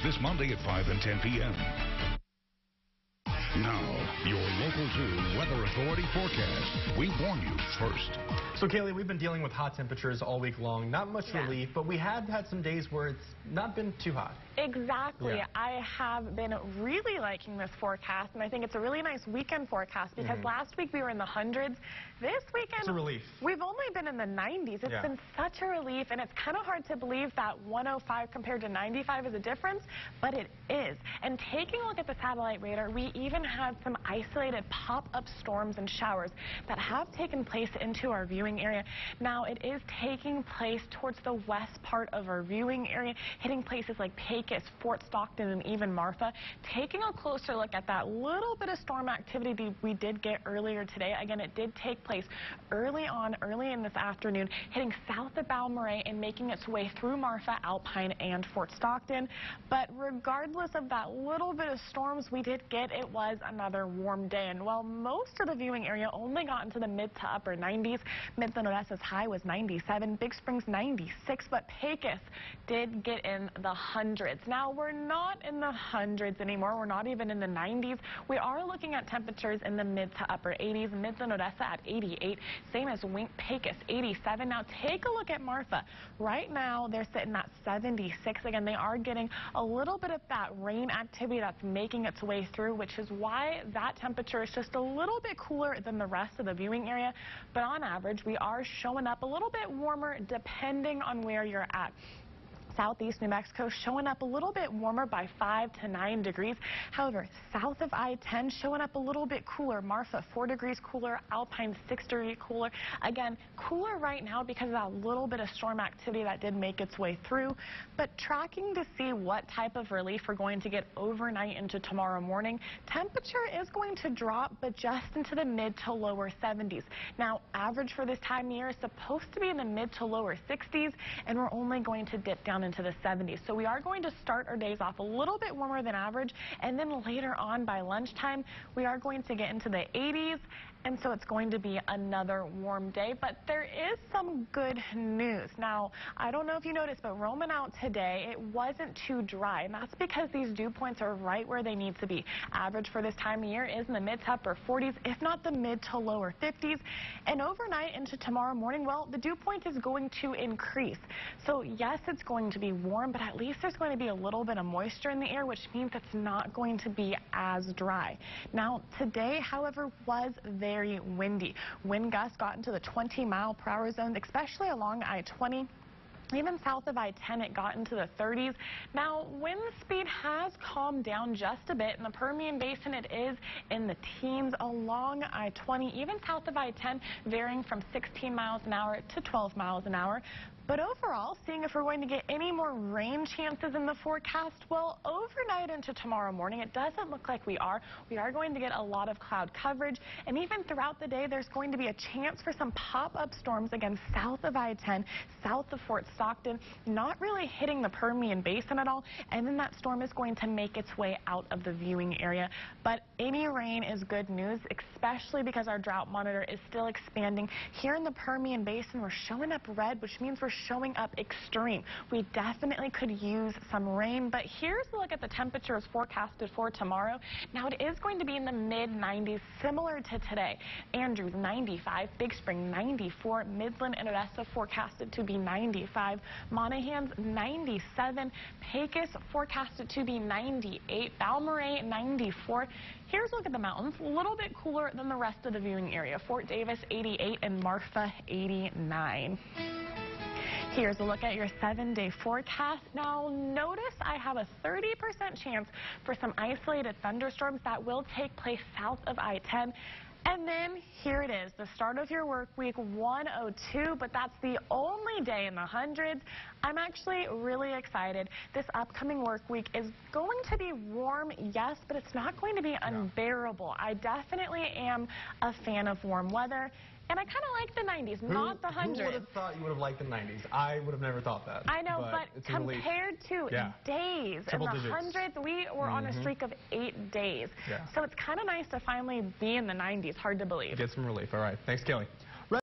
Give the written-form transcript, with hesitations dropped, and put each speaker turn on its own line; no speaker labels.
this Monday at 5 and 10 p.m. Now, your Local 2 Weather Authority forecast. We warn you first.
So, Kaylee, we've been dealing with hot temperatures all week long. Not much relief, but we have had some days where it's not been too hot.
Exactly. I have been really liking this forecast, and I think it's a really nice weekend forecast because last week we were in the hundreds. This weekend,
it's a relief.
We've only been in the 90s. It's been such a relief, and it's kind of hard to believe that 105 compared to 95 is a difference, but it is. And taking a look at the satellite radar, we even had some isolated pop-up storms and showers that have taken place into our viewing area. Now, it is taking place towards the west part of our viewing area, hitting places like Pecos, Fort Stockton, and even Marfa. Taking a closer look at that little bit of storm activity we did get earlier today. Again, it did take place early in this afternoon, hitting south of Balmoral and making its way through Marfa, Alpine, and Fort Stockton. But regardless of that little bit of storms we did get, it was another warm day. And while most of the viewing area only got into the mid to upper 90s, Midland-Odessa's high was 97, Big Springs 96, but Pecos did get in the hundreds. Now, we're not in the hundreds anymore. We're not even in the 90s. We are looking at temperatures in the mid to upper 80s. Midland-Odessa at 88, same as Wink, Pecos 87. Now, take a look at Marfa. Right now, they're sitting at 76. Again, they are getting a little bit of that rain activity that's making its way through, which is why that temperature is just a little bit cooler than the rest of the viewing area. But on average, we are showing up a little bit warmer depending on where you're at. Southeast New Mexico showing up a little bit warmer by 5 to 9 degrees. However, south of I-10 showing up a little bit cooler. Marfa 4 degrees cooler, Alpine 6 degrees cooler. Again, cooler right now because of that little bit of storm activity that did make its way through. But tracking to see what type of relief we're going to get overnight into tomorrow morning, temperature is going to drop, but just into the mid to lower 70s. Now, average for this time of year is supposed to be in the mid to lower 60s, and we're only going to dip down into the 70s. So we are going to start our days off a little bit warmer than average, and then later on by lunchtime, we are going to get into the 80s, and so it's going to be another warm day. But there is some good news. Now, I don't know if you noticed, but roaming out today, it wasn't too dry, and that's because these dew points are right where they need to be. Average for this time of year is in the mid to upper 40s, if not the mid to lower 50s. And overnight into tomorrow morning, well, the dew point is going to increase. So yes, it's going to be warm, but at least there's going to be a little bit of moisture in the air, which means it's not going to be as dry. Now, today, however, was very windy. Wind gusts got into the 20-mile-per-hour zone, especially along I-20. Even south of I-10, it got into the 30s. Now, wind speed has calmed down just a bit. In the Permian Basin, it is in the teens along I-20, even south of I-10, varying from 16 miles an hour to 12 miles an hour. But overall, seeing if we're going to get any more rain chances in the forecast, well, overnight into tomorrow morning, it doesn't look like we are. We are going to get a lot of cloud coverage, and even throughout the day, there's going to be a chance for some pop-up storms, again, south of I-10, south of Fort Stockton, not really hitting the Permian Basin at all, and then that storm is going to make its way out of the viewing area. But any rain is good news, especially because our drought monitor is still expanding. Here in the Permian Basin, we're showing up red, which means we're showing up extreme. We definitely could use some rain, but here's a look at the temperatures forecasted for tomorrow. Now, it is going to be in the mid-90s, similar to today. Andrews 95, Big Spring 94, Midland and Odessa forecasted to be 95, Monahans 97, Pecos forecasted to be 98, Balmoral 94. Here's a look at the mountains, a little bit cooler than the rest of the viewing area. Fort Davis 88 and Marfa 89. Here's a look at your 7-day forecast. Now, notice I have a 30% chance for some isolated thunderstorms that will take place south of I-10. And then here it is, the start of your work week 102, but that's the only day in the hundreds. I'm actually really excited. This upcoming work week is going to be warm, yes, but it's not going to be unbearable. I definitely am a fan of warm weather. And I kind of like the 90s, not the 100s.
Who would have thought you would have liked the 90s? I would have never thought that.
I know, but compared to days in the hundreds, we were on a streak of 8 days. So it's kind of nice to finally be in the 90s. Hard to believe.
Get some relief. All right. Thanks, Kelly.